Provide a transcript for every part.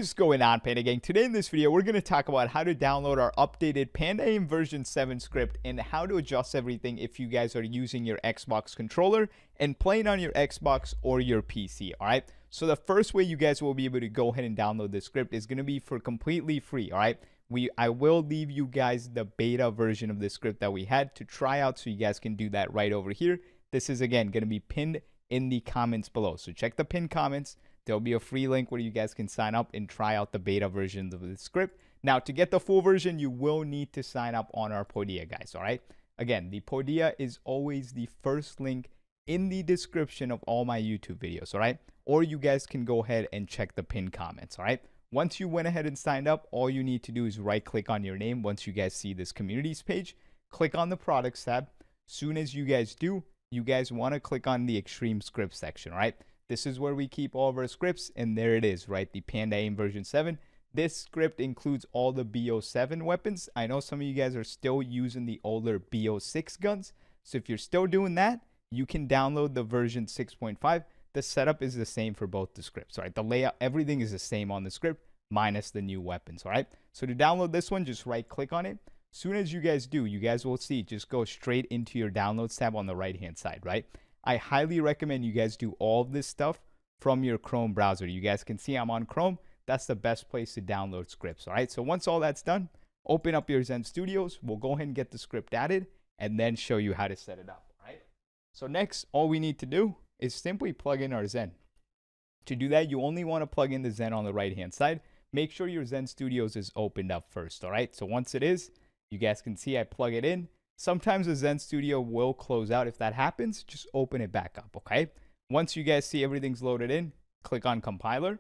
What's going on, Panda Gang? Today in this video, we're going to talk about how to download our updated Pandaaim version 7 script and how to adjust everything if you guys are using your Xbox controller and playing on your Xbox or your PC, alright? So the first way you guys will be able to go ahead and download this script is going to be for completely free, alright? I will leave you guys the beta version of this script that we had to try out, so you guys can do that right over here. This is, again, going to be pinned in the comments below. So check the pinned comments. There'll be a free link where you guys can sign up and try out the beta version of the script. Now, to get the full version, you will need to sign up on our Podia, guys, all right? Again, the Podia is always the first link in the description of all my YouTube videos, all right? Or you guys can go ahead and check the pinned comments, all right? Once you went ahead and signed up, all you need to do is right-click on your name. Once you guys see this communities page, click on the products tab. Soon as you guys do, you guys want to click on the extreme script section, all right? This is where we keep all of our scripts, and there it is, right? The Pandaaim version 7. This script includes all the v7 weapons. I know some of you guys are still using the older v6 guns. So if you're still doing that, you can download the version 6.5. The setup is the same for both the scripts, right? The layout, everything is the same on the script, minus the new weapons, all right? So to download this one, just right-click on it. Soon as you guys do, you guys will see, just go straight into your downloads tab on the right-hand side, right? I highly recommend you guys do all of this stuff from your Chrome browser. You guys can see I'm on Chrome. That's the best place to download scripts, all right? So once all that's done, open up your Zen Studios. We'll go ahead and get the script added and then show you how to set it up, all right? So next, all we need to do is simply plug in our Zen. To do that, you only want to plug in the Zen on the right-hand side. Make sure your Zen Studios is opened up first, all right? So once it is, you guys can see I plug it in. Sometimes the Zen Studio will close out. If that happens, just open it back up, okay? Once you guys see everything's loaded in, click on compiler.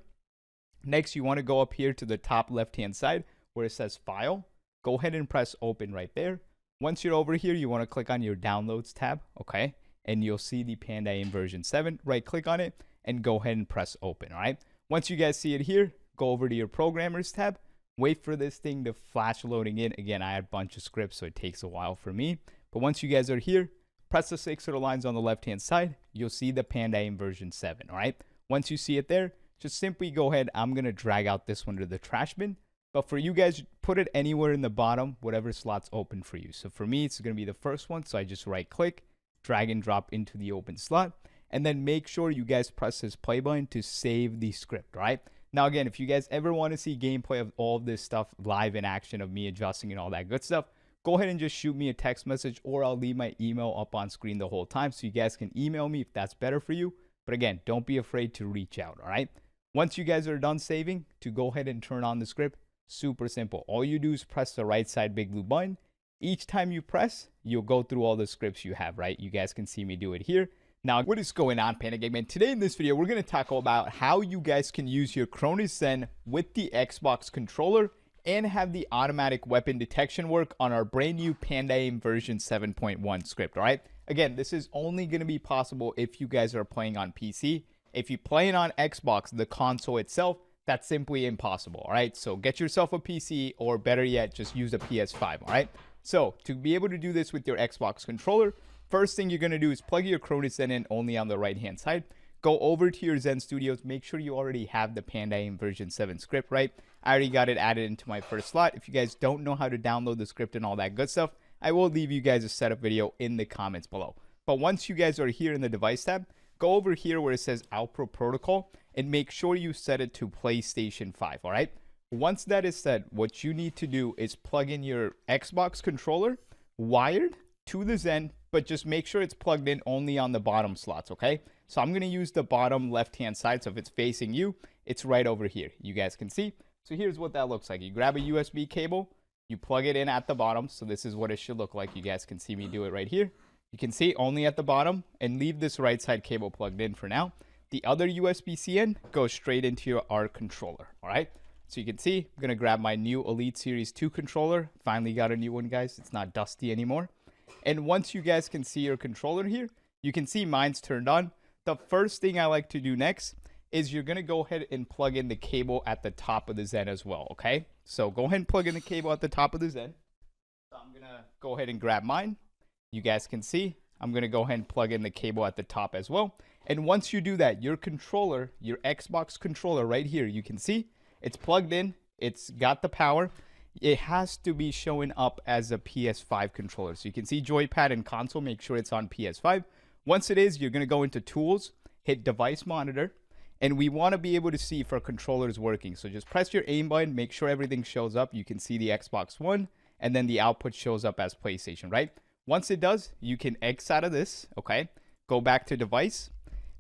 Next, you want to go up here to the top left-hand side where it says file. Go ahead and press open right there. Once you're over here, you want to click on your downloads tab, okay? And you'll see the Pandaaim version 7. Right-click on it and go ahead and press open, all right? Once you guys see it here, go over to your programmers tab. Wait for this thing to flash loading in. Again, I had a bunch of scripts, so it takes a while for me. But once you guys are here, press the 6 little lines on the left-hand side. You'll see the Pandaaim version 7, all right? Once you see it there, just simply go ahead. I'm going to drag out this one to the trash bin. But for you guys, put it anywhere in the bottom, whatever slot's open for you. So for me, it's going to be the first one. So I just right-click, drag and drop into the open slot. And then make sure you guys press this play button to save the script, all right? Now, again, if you guys ever want to see gameplay of all of this stuff live in action of me adjusting and all that good stuff, go ahead and just shoot me a text message, or I'll leave my email up on screen the whole time so you guys can email me if that's better for you. But again, don't be afraid to reach out, all right? Once you guys are done saving, to go ahead and turn on the script, super simple. All you do is press the right side big blue button. Each time you press, you'll go through all the scripts you have, right? You guys can see me do it here. Now, what is going on, Panda Gang? Today in this video, we're going to talk about how you guys can use your Cronus Zen with the Xbox controller and have the automatic weapon detection work on our brand new Pandaaim version 7.1 script, all right? Again, this is only going to be possible if you guys are playing on PC. If you're playing on Xbox, the console itself, that's simply impossible, all right? So get yourself a PC, or better yet, just use a PS5, all right? So to be able to do this with your Xbox controller, first thing you're going to do is plug your Cronus Zen in only on the right-hand side. Go over to your Zen Studios. Make sure you already have the Pandaaim version 7 script, right? I already got it added into my first slot. If you guys don't know how to download the script and all that good stuff, I will leave you guys a setup video in the comments below. But once you guys are here in the device tab, go over here where it says Outro Protocol and make sure you set it to PlayStation 5, all right? Once that is set, what you need to do is plug in your Xbox controller wired to the Zen, but just make sure it's plugged in only on the bottom slots, okay? So I'm going to use the bottom left-hand side, so if it's facing you, it's right over here. You guys can see. So here's what that looks like. You grab a USB cable, you plug it in at the bottom, so this is what it should look like. You guys can see me do it right here. You can see only at the bottom, and leave this right side cable plugged in for now. The other USB-C end goes straight into our controller, all right? So you can see, I'm going to grab my new Elite Series 2 controller. Finally got a new one, guys. It's not dusty anymore. And once you guys can see your controller here, you can see mine's turned on. The first thing I like to do next is you're going to go ahead and plug in the cable at the top of the Zen as well, okay? So go ahead and plug in the cable at the top of the Zen. So I'm going to go ahead and grab mine. You guys can see I'm going to go ahead and plug in the cable at the top as well. And once you do that, your controller, your Xbox controller right here, you can see it's plugged in, it's got the power. It has to be showing up as a PS5 controller. So you can see joypad and console, make sure it's on PS5. Once it is, you're going to go into tools, hit device monitor, and we want to be able to see if our controller is working. So just press your aim button, make sure everything shows up. You can see the Xbox One, and then the output shows up as PlayStation, right? Once it does, you can X out of this, okay? Go back to device.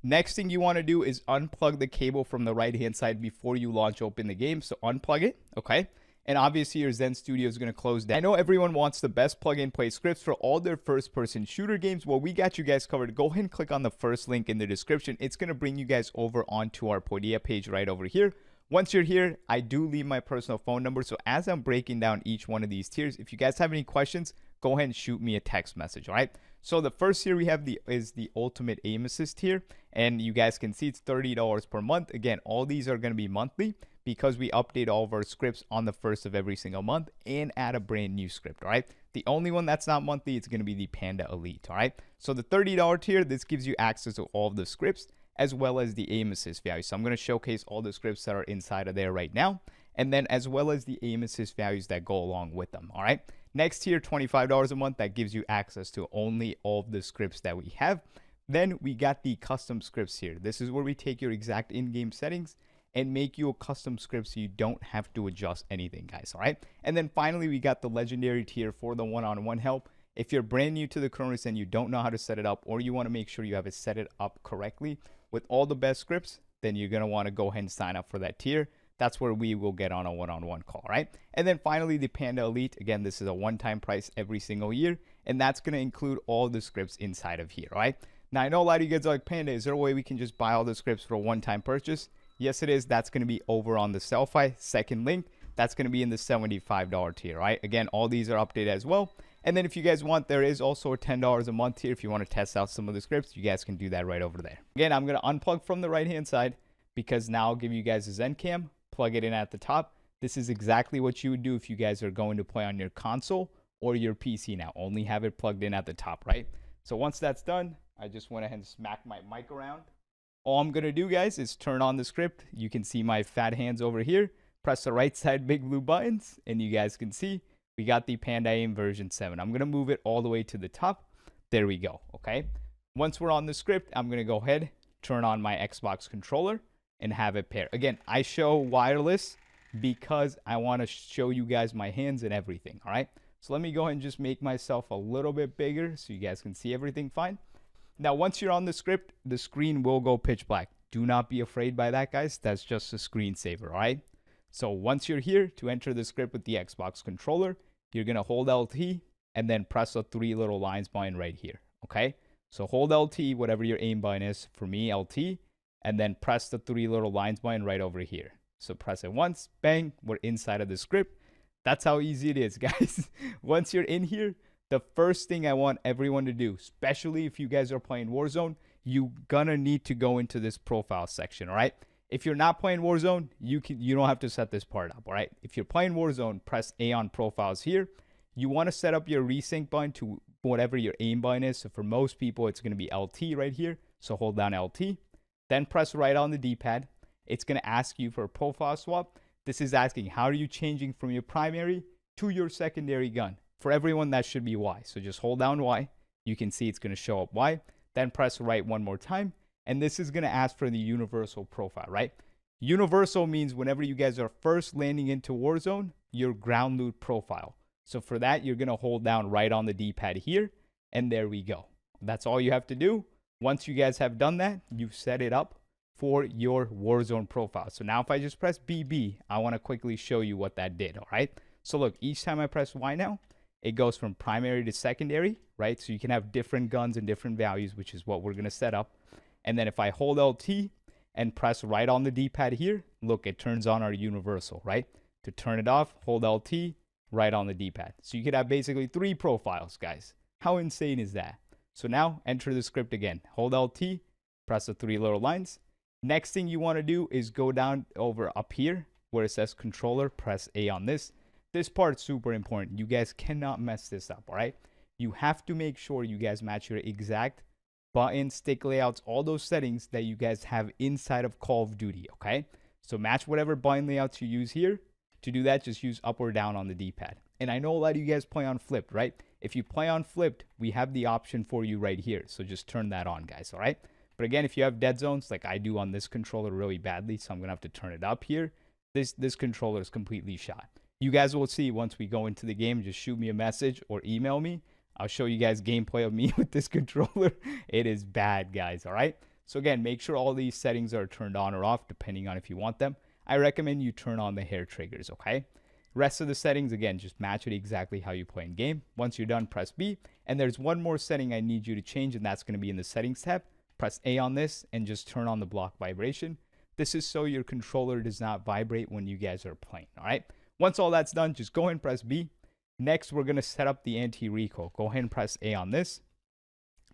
Next thing you want to do is unplug the cable from the right-hand side before you launch open the game. So unplug it, okay? And obviously your Zen Studio is going to close down. I know everyone wants the best plug-and-play scripts for all their first-person shooter games. Well, we got you guys covered. Go ahead and click on the first link in the description. It's going to bring you guys over onto our Podia page right over here. Once you're here, I do leave my personal phone number. So as I'm breaking down each one of these tiers, if you guys have any questions, go ahead and shoot me a text message, all right? So the first tier we have is the Ultimate Aim Assist tier, and you guys can see it's $30 per month. Again, all these are going to be monthly because we update all of our scripts on the first of every single month and add a brand new script, all right? The only one that's not monthly is going to be the Panda Elite, all right? So the $30 tier, this gives you access to all of the scripts as well as the aim assist value. So I'm going to showcase all the scripts that are inside of there right now, and then as well as the aim assist values that go along with them, all right? Next tier, $25 a month, that gives you access to only all of the scripts that we have. Then we got the custom scripts here. This is where we take your exact in-game settings and make you a custom script so you don't have to adjust anything, guys, all right? And then finally, we got the legendary tier for the one-on-one help. If you're brand new to the Cronus and you don't know how to set it up, or you want to make sure you have it set it up correctly with all the best scripts, then you're going to want to go ahead and sign up for that tier. That's where we will get on a one-on-one call, right? And then finally, the Panda Elite. Again, this is a one-time price every single year, and that's going to include all the scripts inside of here, right? Now, I know a lot of you guys are like, Panda, is there a way we can just buy all the scripts for a one-time purchase? Yes, it is. That's going to be over on the Selfie second link. That's going to be in the $75 tier, right? Again, all these are updated as well. And then if you guys want, there is also a $10 a month here. If you want to test out some of the scripts, you guys can do that right over there. Again, I'm going to unplug from the right-hand side because now I'll give you guys a Zen Cam. Plug it in at the top. This is exactly what you would do if you guys are going to play on your console or your PC now. Only have it plugged in at the top, right? So once that's done, I just went ahead and smacked my mic around. All I'm going to do, guys, is turn on the script. You can see my fat hands over here. Press the right side big blue buttons, and you guys can see we got the Pandaaim version 7. I'm going to move it all the way to the top. There we go, okay? Once we're on the script, I'm going to go ahead, turn on my Xbox controller, and have it pair. Again, I show wireless because I want to show you guys my hands and everything, all right? So let me go ahead and just make myself a little bit bigger so you guys can see everything fine. Now, once you're on the script, the screen will go pitch black. Do not be afraid by that, guys. That's just a screensaver, all right? So once you're here to enter the script with the Xbox controller, you're going to hold LT and then press the three little lines button right here, okay? So hold LT, whatever your aim button is. For me, LT. And then press the three little lines button right over here. So press it once, bang, we're inside of the script. That's how easy it is, guys. Once you're in here, the first thing I want everyone to do, especially if you guys are playing Warzone, you're gonna need to go into this profile section, all right? If you're not playing Warzone, you don't have to set this part up, all right? If you're playing Warzone, press A on profiles here. You want to set up your resync button to whatever your aim button is. So for most people, it's going to be LT right here. So hold down LT. Then press right on the D-pad. It's going to ask you for a profile swap. This is asking, how are you changing from your primary to your secondary gun? For everyone, that should be Y. So just hold down Y. You can see it's going to show up Y. Then press right one more time. And this is going to ask for the universal profile, right? Universal means whenever you guys are first landing into Warzone, your ground loot profile. So for that, you're going to hold down right on the D-pad here. And there we go. That's all you have to do. Once you guys have done that, you've set it up for your Warzone profile. So now if I just press BB, I want to quickly show you what that did, all right? So look, each time I press Y now, it goes from primary to secondary, right? So you can have different guns and different values, which is what we're going to set up. And then if I hold LT and press right on the D-pad here, look, it turns on our universal, right? To turn it off, hold LT, right on the D-pad. So you could have basically 3 profiles, guys. How insane is that? So now enter the script again. Hold LT, press the 3 little lines. Next thing you want to do is go down over up here where it says controller, press A on this. This part's super important. You guys cannot mess this up, all right? You have to make sure you guys match your exact button, stick layouts, all those settings that you guys have inside of Call of Duty, okay? So match whatever bind layouts you use here. To do that, just use up or down on the D-pad. And I know a lot of you guys play on flipped, right? If you play on flipped, we have the option for you right here. So just turn that on, guys, all right? But again, if you have dead zones, like I do on this controller really badly, so I'm going to have to turn it up here. This controller is completely shot. You guys will see once we go into the game. Just shoot me a message or email me. I'll show you guys gameplay of me with this controller. It is bad, guys, all right? So again, make sure all these settings are turned on or off, depending on if you want them. I recommend you turn on the hair triggers, okay? Rest of the settings, again, just match it exactly how you play in game. Once you're done, press B. And there's one more setting I need you to change, and that's going to be in the settings tab. Press A on this and just turn on the block vibration. This is so your controller does not vibrate when you guys are playing, all right? Once all that's done, just go ahead and press B. Next, we're going to set up the anti-recoil. Go ahead and press A on this.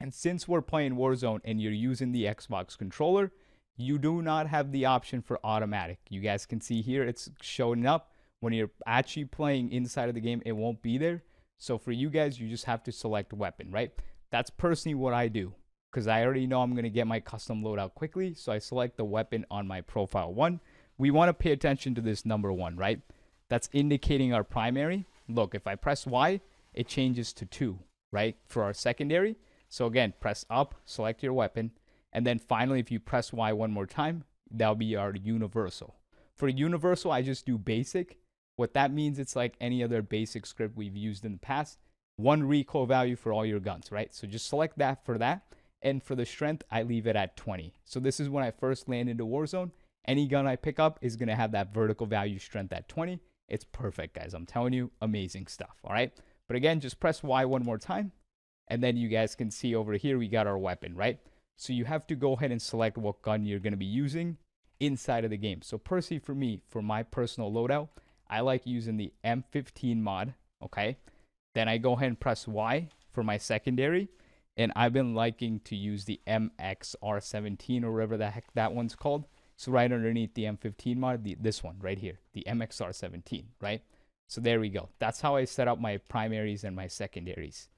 And since we're playing Warzone and you're using the Xbox controller, you do not have the option for automatic. You guys can see here it's showing up. When you're actually playing inside of the game, it won't be there. So for you guys, you just have to select weapon, right? That's personally what I do, because I already know I'm going to get my custom loadout quickly. So I select the weapon on my profile 1. We want to pay attention to this number 1, right? That's indicating our primary. Look, if I press Y, it changes to 2, right? For our secondary. So again, press up, select your weapon. And then finally, if you press Y one more time, that'll be our universal. For universal, I just do basic. What that means, it's like any other basic script we've used in the past. One recoil value for all your guns, right? So just select that for that. And for the strength, I leave it at 20. So this is when I first land into Warzone. Any gun I pick up is going to have that vertical value strength at 20. It's perfect, guys. I'm telling you, amazing stuff, all right? But again, just press Y one more time. And then you guys can see over here, we got our weapon, right? So you have to go ahead and select what gun you're going to be using inside of the game. So personally for me, for my personal loadout, I like using the M15 mod, okay? Then I go ahead and press Y for my secondary. And I've been liking to use the MXR17 or whatever the heck that one's called. So right underneath the M15 mod, this one right here, the MXR17, right? So there we go. That's how I set up my primaries and my secondaries.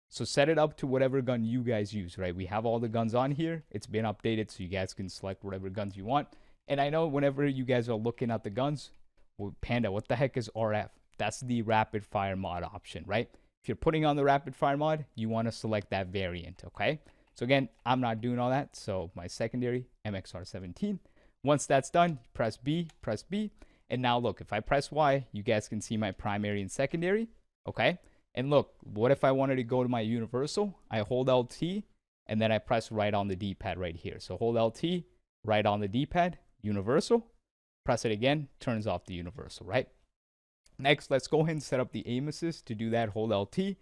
So set it up to whatever gun you guys use, right? We have all the guns on here. It's been updated so you guys can select whatever guns you want. And I know whenever you guys are looking at the guns, well, Panda, what the heck is RF? That's the rapid fire mod option, right? If you're putting on the rapid fire mod, you want to select that variant, okay? So again, I'm not doing all that. So my secondary, MXR17. Once that's done, press B. And now look, if I press Y, you guys can see my primary and secondary, okay? And look, what if I wanted to go to my universal? I hold LT, and then I press right on the D-pad right here. So hold LT, right on the D-pad, universal. Press it again, turns off the universal, right? Next, let's go ahead and set up the aim assist. To do that, hold LT,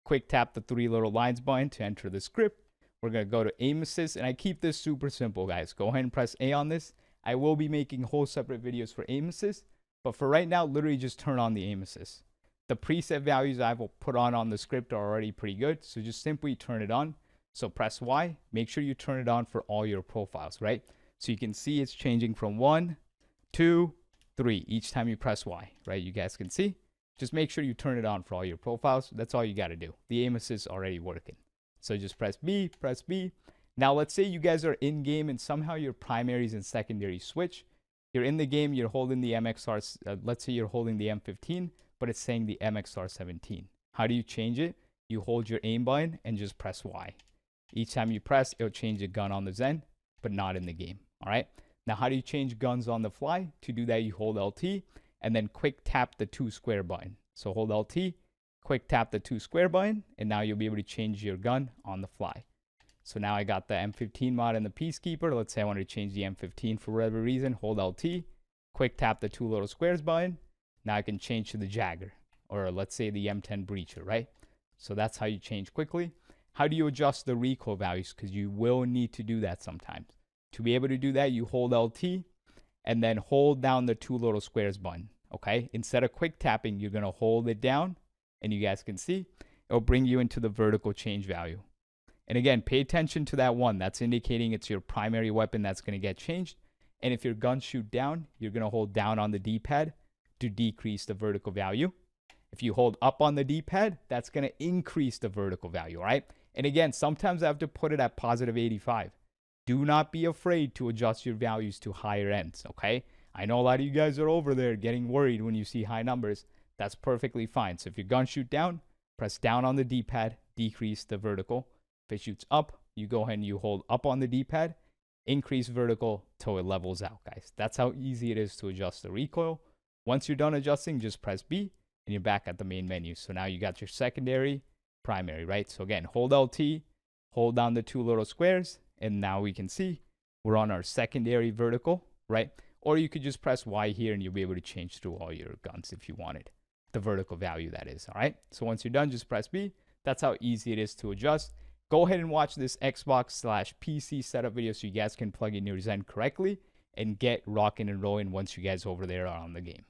quick tap the 3 little lines button to enter the script. We're going to go to aim assist, and I keep this super simple, guys. Go ahead and press A on this. I will be making whole separate videos for aim assist, but for right now, literally just turn on the aim assist. The preset values I will put on the script are already pretty good, so just simply turn it on. So press Y, make sure you turn it on for all your profiles, right? So you can see it's changing from 1, 2, 3 each time you press Y, right? You guys can see. Just make sure you turn it on for all your profiles. That's all you got to do. The aim assist is already working. So just press B. Now let's say you guys are in game and somehow your primaries and secondaries switch. You're in the game, you're holding the MXR, let's say you're holding the M15, but it's saying the MXR17. How do you change it? You hold your aim button and just press Y. Each time you press, it'll change the gun on the Zen, but not in the game, all right? Now, how do you change guns on the fly? To do that, you hold LT and then quick tap the 2 square button. So hold LT, quick tap the 2 square button, and now you'll be able to change your gun on the fly. So now I got the M15 mod and the Peacekeeper. Let's say I want to change the M15 for whatever reason. Hold LT, quick tap the 2 little squares button. Now I can change to the Jagger, or let's say the M10 Breacher, right? So that's how you change quickly. How do you adjust the recoil values? Because you will need to do that sometimes. To be able to do that, you hold LT and then hold down the 2 little squares button, okay? Instead of quick tapping, you're going to hold it down, and you guys can see it'll bring you into the vertical change value. And again, pay attention to that 1. That's indicating it's your primary weapon that's going to get changed. And if your guns shoot down, you're going to hold down on the D-pad to decrease the vertical value. If you hold up on the D-pad, that's going to increase the vertical value, all right? And again, sometimes I have to put it at positive 85. Do not be afraid to adjust your values to higher ends, okay? I know a lot of you guys are over there getting worried when you see high numbers. That's perfectly fine. So if your guns shoot down, press down on the D-pad, decrease the vertical. If it shoots up, you go ahead and you hold up on the D-pad, increase vertical till it levels out, guys. That's how easy it is to adjust the recoil. Once you're done adjusting, just press B and you're back at the main menu. So now you got your secondary, primary, right? So again, hold LT, hold down the two little squares, and now we can see we're on our secondary vertical, right? Or you could just press Y here and you'll be able to change through all your guns if you wanted. The vertical value, that is, all right? So once you're done, just press B. That's how easy it is to adjust. Go ahead and watch this Xbox/PC setup video so you guys can plug in your Zen correctly and get rocking and rolling once you guys over there are on the game.